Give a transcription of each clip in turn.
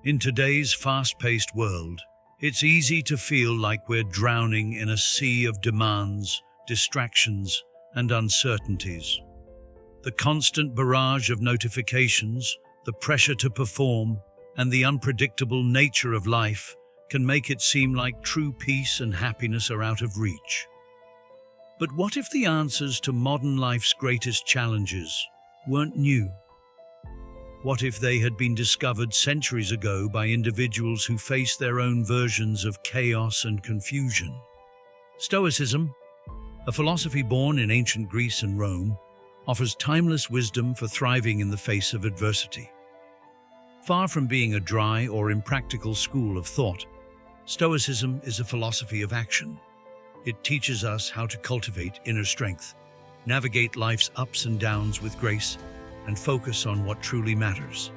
In today's fast-paced world, it's easy to feel like we're drowning in a sea of demands, distractions, and uncertainties. The constant barrage of notifications, the pressure to perform, and the unpredictable nature of life can make it seem like true peace and happiness are out of reach. But what if the answers to modern life's greatest challenges weren't new? What if they had been discovered centuries ago by individuals who face their own versions of chaos and confusion? Stoicism, a philosophy born in ancient Greece and Rome, offers timeless wisdom for thriving in the face of adversity. Far from being a dry or impractical school of thought, Stoicism is a philosophy of action. It teaches us how to cultivate inner strength, navigate life's ups and downs with grace, and focus on what truly matters.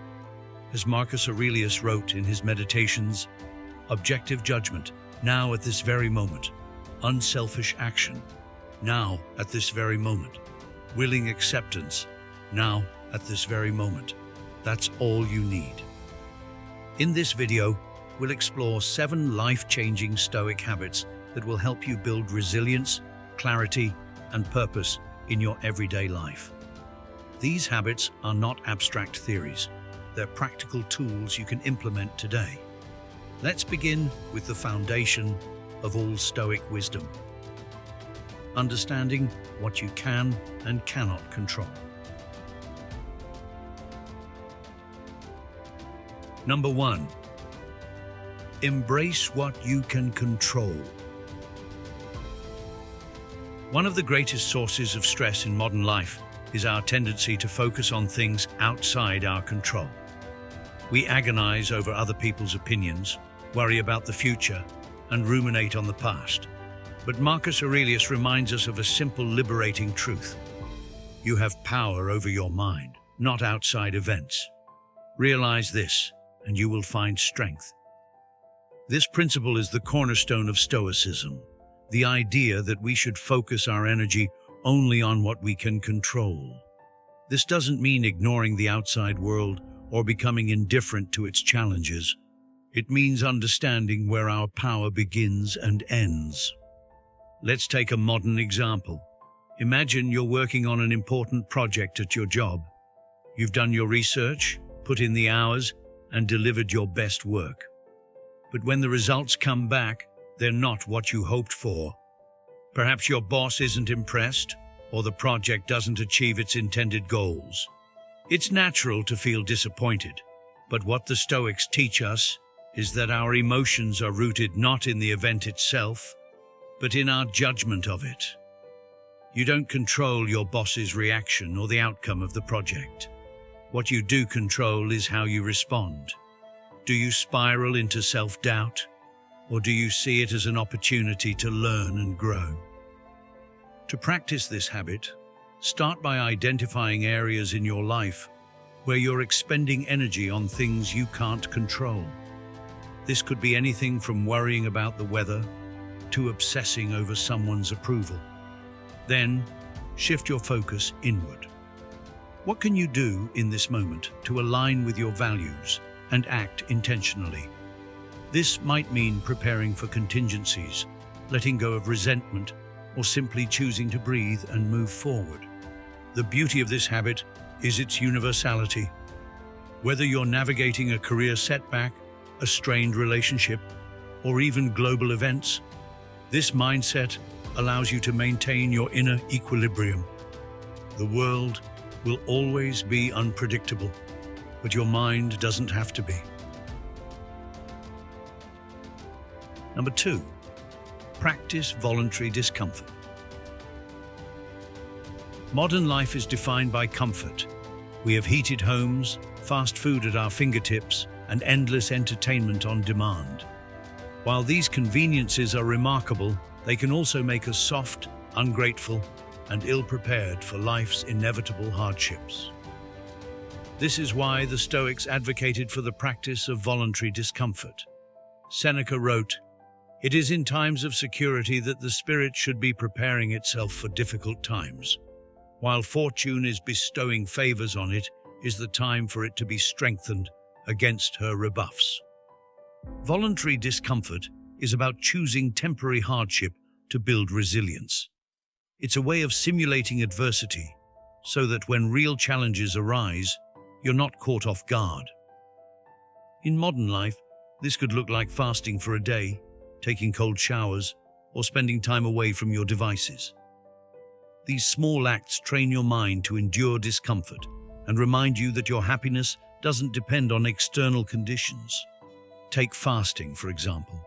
As Marcus Aurelius wrote in his Meditations, objective judgment, now at this very moment. Unselfish action, now at this very moment. Willing acceptance, now at this very moment. That's all you need. In this video, we'll explore 7 life-changing Stoic habits that will help you build resilience, clarity, and purpose in your everyday life. These habits are not abstract theories. They're practical tools you can implement today. Let's begin with the foundation of all Stoic wisdom: understanding what you can and cannot control. Number 1. Embrace what you can control. One of the greatest sources of stress in modern life is our tendency to focus on things outside our control. We agonize over other people's opinions, worry about the future, and ruminate on the past. But Marcus Aurelius reminds us of a simple, liberating truth. You have power over your mind, not outside events. Realize this, and you will find strength. This principle is the cornerstone of Stoicism, the idea that we should focus our energy only on what we can control. This doesn't mean ignoring the outside world or becoming indifferent to its challenges. It means understanding where our power begins and ends. Let's take a modern example. Imagine you're working on an important project at your job. You've done your research, put in the hours, and delivered your best work. But when the results come back, they're not what you hoped for. Perhaps your boss isn't impressed, or the project doesn't achieve its intended goals. It's natural to feel disappointed, but what the Stoics teach us is that our emotions are rooted not in the event itself, but in our judgment of it. You don't control your boss's reaction or the outcome of the project. What you do control is how you respond. Do you spiral into self-doubt, or do you see it as an opportunity to learn and grow? To practice this habit, start by identifying areas in your life where you're expending energy on things you can't control. This could be anything from worrying about the weather to obsessing over someone's approval. Then, shift your focus inward. What can you do in this moment to align with your values and act intentionally? This might mean preparing for contingencies, letting go of resentment, or simply choosing to breathe and move forward. The beauty of this habit is its universality. Whether you're navigating a career setback, a strained relationship, or even global events, this mindset allows you to maintain your inner equilibrium. The world will always be unpredictable, but your mind doesn't have to be. Number 2, practice voluntary discomfort. Modern life is defined by comfort. We have heated homes, fast food at our fingertips, and endless entertainment on demand. While these conveniences are remarkable, they can also make us soft, ungrateful, and ill-prepared for life's inevitable hardships. This is why the Stoics advocated for the practice of voluntary discomfort. Seneca wrote, "It is in times of security that the spirit should be preparing itself for difficult times. While fortune is bestowing favors on it, is the time for it to be strengthened against her rebuffs. Voluntary discomfort is about choosing temporary hardship to build resilience. It's a way of simulating adversity so that when real challenges arise, you're not caught off guard. In modern life, this could look like fasting for a day, taking cold showers, or spending time away from your devices. These small acts train your mind to endure discomfort and remind you that your happiness doesn't depend on external conditions. Take fasting, for example.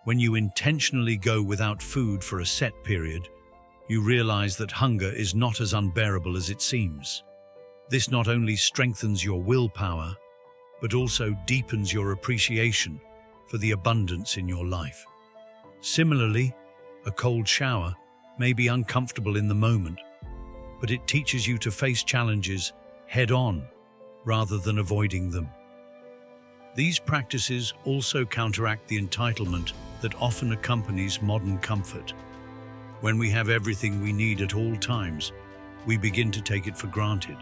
When you intentionally go without food for a set period, you realize that hunger is not as unbearable as it seems. This not only strengthens your willpower, but also deepens your appreciation for the abundance in your life. Similarly, a cold shower may be uncomfortable in the moment, but it teaches you to face challenges head-on rather than avoiding them. These practices also counteract the entitlement that often accompanies modern comfort. When we have everything we need at all times, we begin to take it for granted.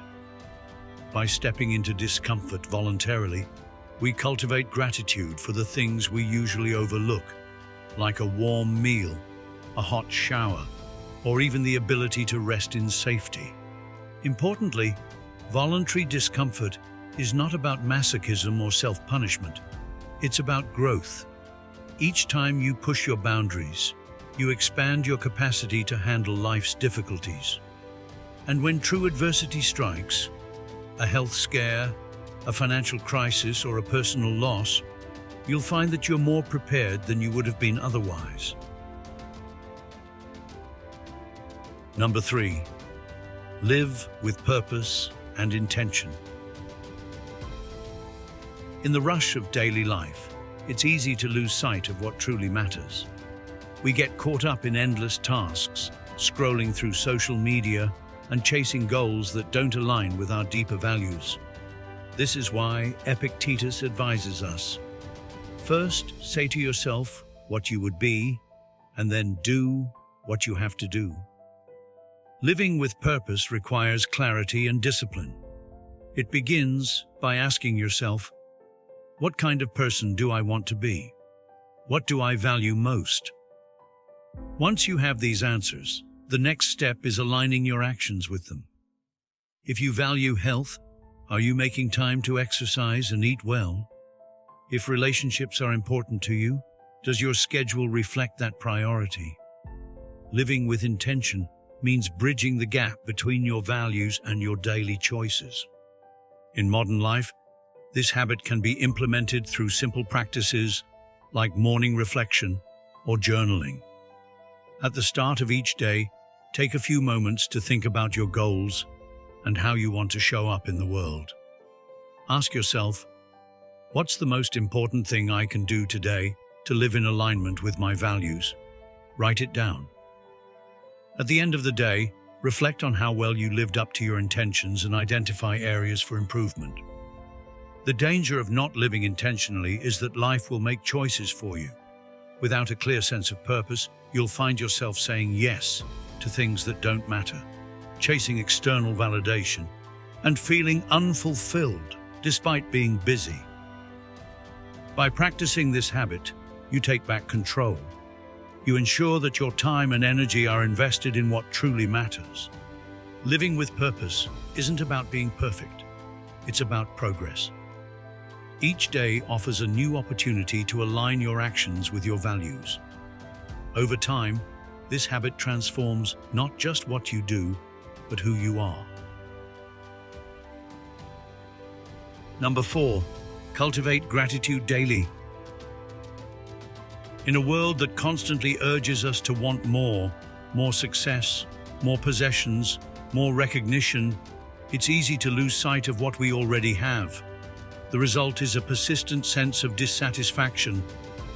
By stepping into discomfort voluntarily, we cultivate gratitude for the things we usually overlook, like a warm meal, a hot shower, or even the ability to rest in safety. Importantly, voluntary discomfort is not about masochism or self-punishment. It's about growth. Each time you push your boundaries, you expand your capacity to handle life's difficulties. And when true adversity strikes, a health scare, a financial crisis, or a personal loss, you'll find that you're more prepared than you would have been otherwise. Number 3, live with purpose and intention. In the rush of daily life, it's easy to lose sight of what truly matters. We get caught up in endless tasks, scrolling through social media, and chasing goals that don't align with our deeper values. This is why Epictetus advises us. First, say to yourself what you would be, and then do what you have to do. Living with purpose requires clarity and discipline. It begins by asking yourself, what kind of person do I want to be? What do I value most? Once you have these answers, the next step is aligning your actions with them. If you value health, are you making time to exercise and eat well? If relationships are important to you, does your schedule reflect that priority? Living with intention means bridging the gap between your values and your daily choices. In modern life, this habit can be implemented through simple practices like morning reflection or journaling. At the start of each day, take a few moments to think about your goals and how you want to show up in the world. Ask yourself, what's the most important thing I can do today to live in alignment with my values? Write it down. At the end of the day, reflect on how well you lived up to your intentions and identify areas for improvement. The danger of not living intentionally is that life will make choices for you. Without a clear sense of purpose, you'll find yourself saying yes to things that don't matter, chasing external validation, and feeling unfulfilled despite being busy. By practicing this habit, you take back control. You ensure that your time and energy are invested in what truly matters. Living with purpose isn't about being perfect. It's about progress. Each day offers a new opportunity to align your actions with your values. Over time, this habit transforms not just what you do, but who you are. Number 4, cultivate gratitude daily. In a world that constantly urges us to want more success, more possessions, more recognition, it's easy to lose sight of what we already have. The result is a persistent sense of dissatisfaction,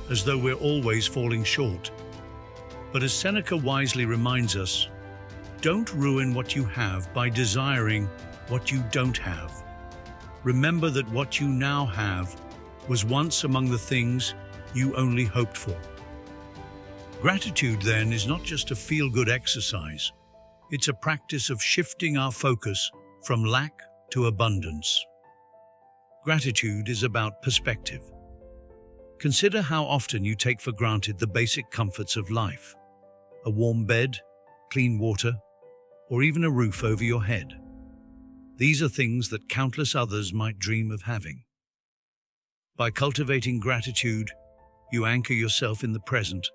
as though we're always falling short. But as Seneca wisely reminds us, don't ruin what you have by desiring what you don't have. Remember that what you now have was once among the things you only hoped for. Gratitude, then, is not just a feel-good exercise. It's a practice of shifting our focus from lack to abundance. Gratitude is about perspective. Consider how often you take for granted the basic comforts of life: a warm bed, clean water, or even a roof over your head. These are things that countless others might dream of having. By cultivating gratitude, you anchor yourself in the present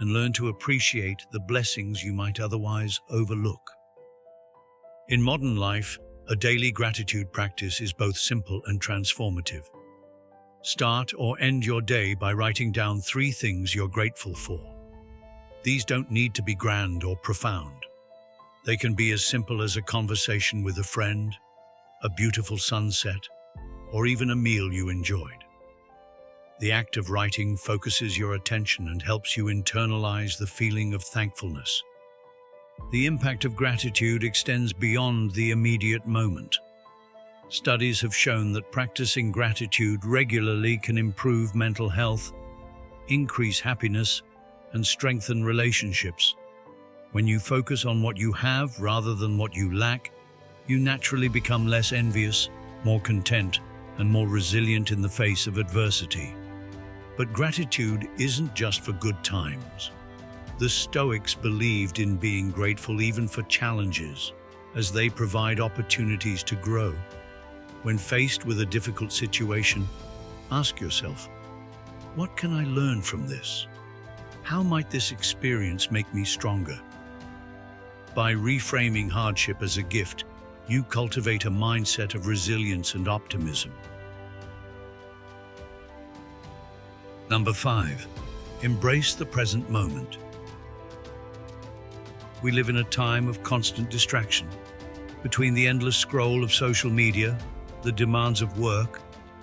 and learn to appreciate the blessings you might otherwise overlook. In modern life, a daily gratitude practice is both simple and transformative. Start or end your day by writing down 3 things you're grateful for. These don't need to be grand or profound. They can be as simple as a conversation with a friend, a beautiful sunset, or even a meal you enjoyed. The act of writing focuses your attention and helps you internalize the feeling of thankfulness. The impact of gratitude extends beyond the immediate moment. Studies have shown that practicing gratitude regularly can improve mental health, increase happiness, and strengthen relationships. When you focus on what you have rather than what you lack, you naturally become less envious, more content, and more resilient in the face of adversity. But gratitude isn't just for good times. The Stoics believed in being grateful even for challenges, as they provide opportunities to grow. When faced with a difficult situation, ask yourself, what can I learn from this? How might this experience make me stronger? By reframing hardship as a gift, you cultivate a mindset of resilience and optimism. Number 5. Embrace the present moment. We live in a time of constant distraction. Between the endless scroll of social media, the demands of work,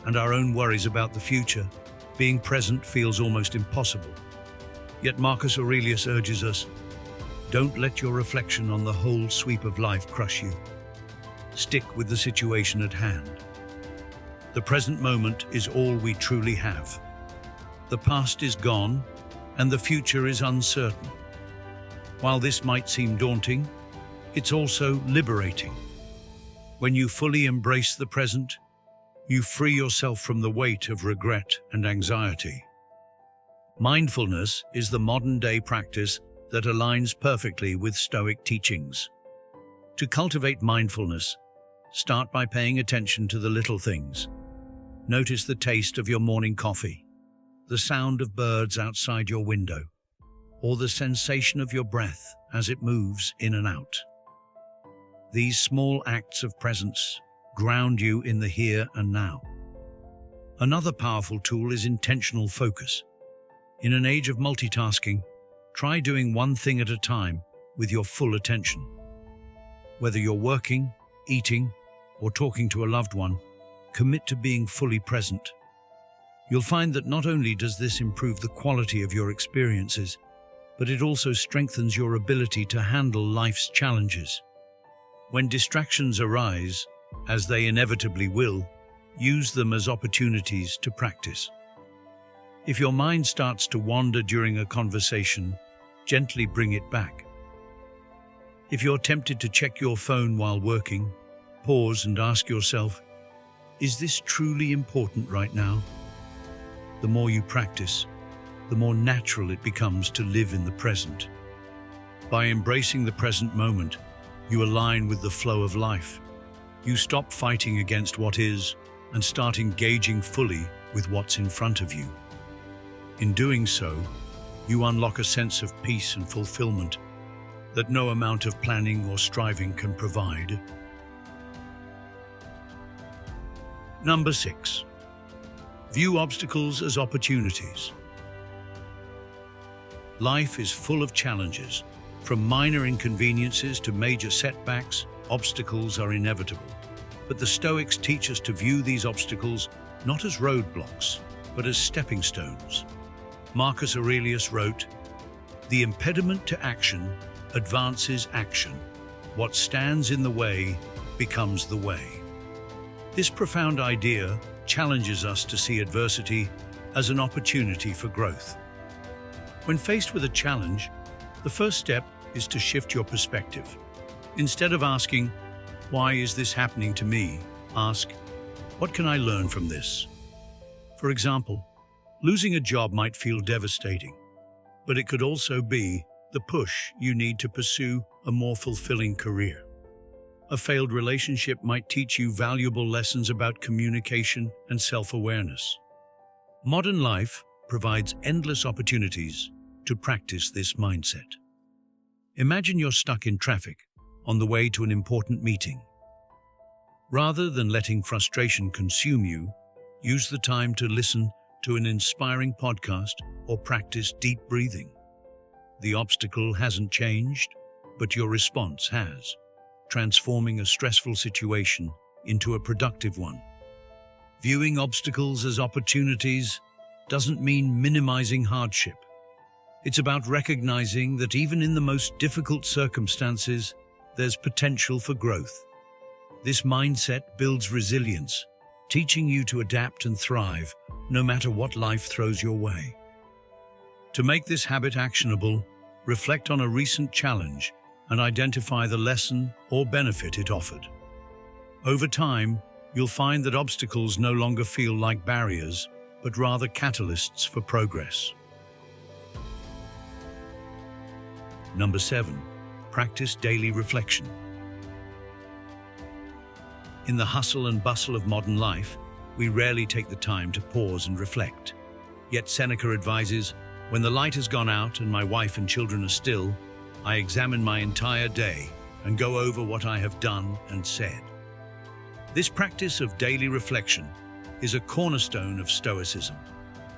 and our own worries about the future, being present feels almost impossible. Yet Marcus Aurelius urges us, don't let your reflection on the whole sweep of life crush you. Stick with the situation at hand. The present moment is all we truly have. The past is gone, and the future is uncertain. While this might seem daunting, it's also liberating. When you fully embrace the present, you free yourself from the weight of regret and anxiety. Mindfulness is the modern-day practice that aligns perfectly with Stoic teachings. To cultivate mindfulness, start by paying attention to the little things. Notice the taste of your morning coffee, the sound of birds outside your window, or the sensation of your breath as it moves in and out. These small acts of presence ground you in the here and now. Another powerful tool is intentional focus. In an age of multitasking, try doing one thing at a time with your full attention. Whether you're working, eating, or talking to a loved one, commit to being fully present. You'll find that not only does this improve the quality of your experiences, but it also strengthens your ability to handle life's challenges. When distractions arise, as they inevitably will, use them as opportunities to practice. If your mind starts to wander during a conversation, gently bring it back. If you're tempted to check your phone while working, pause and ask yourself, is this truly important right now? The more you practice, the more natural it becomes to live in the present. By embracing the present moment, you align with the flow of life. You stop fighting against what is and start engaging fully with what's in front of you. In doing so, you unlock a sense of peace and fulfillment that no amount of planning or striving can provide. Number 6. View obstacles as opportunities. Life is full of challenges. From minor inconveniences to major setbacks, obstacles are inevitable. But the Stoics teach us to view these obstacles not as roadblocks, but as stepping stones. Marcus Aurelius wrote, "The impediment to action advances action. What stands in the way becomes the way." This profound idea challenges us to see adversity as an opportunity for growth. When faced with a challenge, the first step is to shift your perspective. Instead of asking, "Why is this happening to me?" ask, What can I learn from this? For example, losing a job might feel devastating, but it could also be the push you need to pursue a more fulfilling career. A failed relationship might teach you valuable lessons about communication and self-awareness. Modern life provides endless opportunities to practice this mindset. Imagine you're stuck in traffic on the way to an important meeting. Rather than letting frustration consume you, use the time to listen to an inspiring podcast or practice deep breathing. The obstacle hasn't changed, but your response has, transforming a stressful situation into a productive one. Viewing obstacles as opportunities doesn't mean minimizing hardship. It's about recognizing that even in the most difficult circumstances, there's potential for growth. This mindset builds resilience, teaching you to adapt and thrive no matter what life throws your way. To make this habit actionable, reflect on a recent challenge and identify the lesson or benefit it offered. Over time, you'll find that obstacles no longer feel like barriers, but rather catalysts for progress. Number 7, practice daily reflection. In the hustle and bustle of modern life, we rarely take the time to pause and reflect. Yet Seneca advises, when the light has gone out and my wife and children are still, I examine my entire day and go over what I have done and said. This practice of daily reflection is a cornerstone of Stoicism,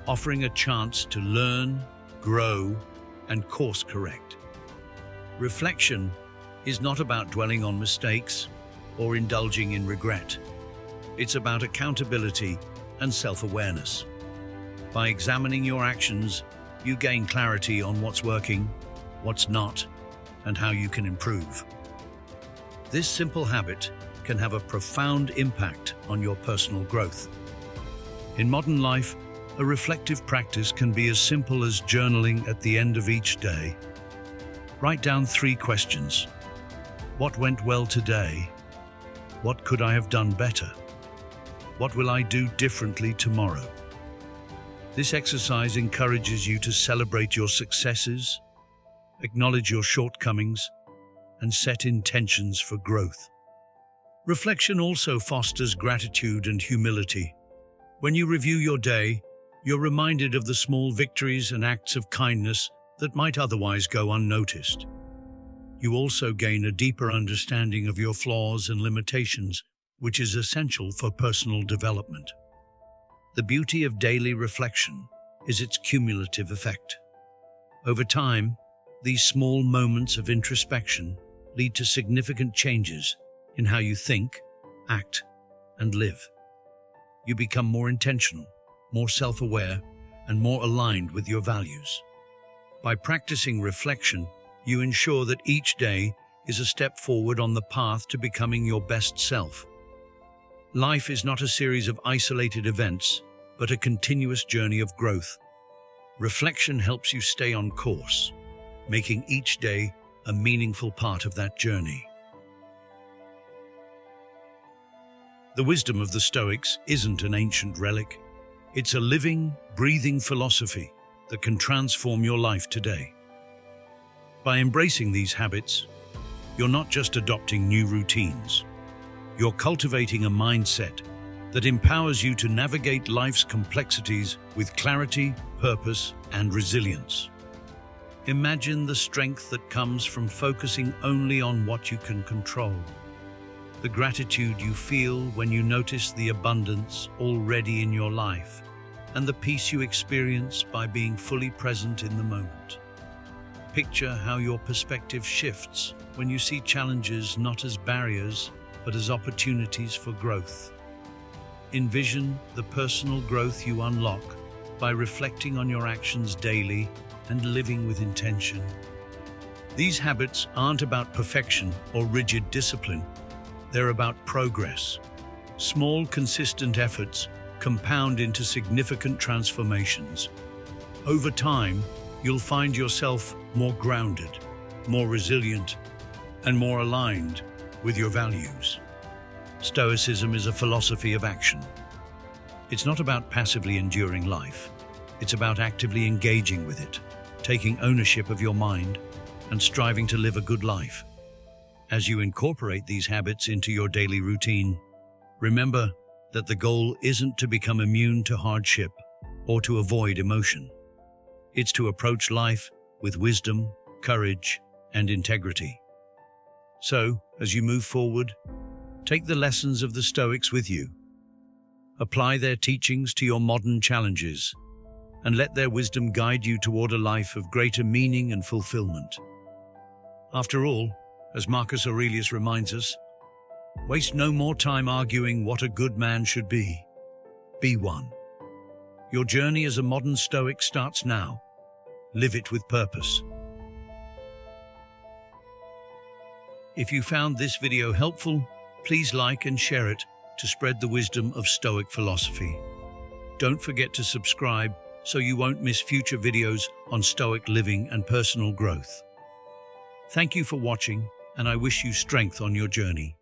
offering a chance to learn, grow, and course correct. Reflection is not about dwelling on mistakes or indulging in regret. It's about accountability and self-awareness. By examining your actions, you gain clarity on what's working, what's not, and how you can improve. This simple habit can have a profound impact on your personal growth. In modern life, a reflective practice can be as simple as journaling at the end of each day. Write down 3 questions. What went well today? What could I have done better? What will I do differently tomorrow? This exercise encourages you to celebrate your successes, acknowledge your shortcomings, and set intentions for growth. Reflection also fosters gratitude and humility. When you review your day, you're reminded of the small victories and acts of kindness that might otherwise go unnoticed. You also gain a deeper understanding of your flaws and limitations, which is essential for personal development. The beauty of daily reflection is its cumulative effect. Over time, these small moments of introspection lead to significant changes in how you think, act, and live. You become more intentional, more self-aware, and more aligned with your values. By practicing reflection, you ensure that each day is a step forward on the path to becoming your best self. Life is not a series of isolated events, but a continuous journey of growth. Reflection helps you stay on course, making each day a meaningful part of that journey. The wisdom of the Stoics isn't an ancient relic. It's a living, breathing philosophy that can transform your life today. By embracing these habits, you're not just adopting new routines. You're cultivating a mindset that empowers you to navigate life's complexities with clarity, purpose, and resilience. Imagine the strength that comes from focusing only on what you can control. The gratitude you feel when you notice the abundance already in your life, and the peace you experience by being fully present in the moment. Picture how your perspective shifts when you see challenges not as barriers, but as opportunities for growth. Envision the personal growth you unlock by reflecting on your actions daily and living with intention. These habits aren't about perfection or rigid discipline. They're about progress. Small, consistent efforts compound into significant transformations. Over time, you'll find yourself more grounded, more resilient, and more aligned with your values. Stoicism is a philosophy of action. It's not about passively enduring life. It's about actively engaging with it, taking ownership of your mind, and striving to live a good life. As you incorporate these habits into your daily routine, remember that the goal isn't to become immune to hardship or to avoid emotion. It's to approach life with wisdom, courage, and integrity. So, as you move forward, take the lessons of the Stoics with you. Apply their teachings to your modern challenges, and let their wisdom guide you toward a life of greater meaning and fulfillment. After all, as Marcus Aurelius reminds us, waste no more time arguing what a good man should be. Be one. Your journey as a modern Stoic starts now. Live it with purpose. If you found this video helpful, please like and share it to spread the wisdom of Stoic philosophy. Don't forget to subscribe so you won't miss future videos on Stoic living and personal growth. Thank you for watching, and I wish you strength on your journey.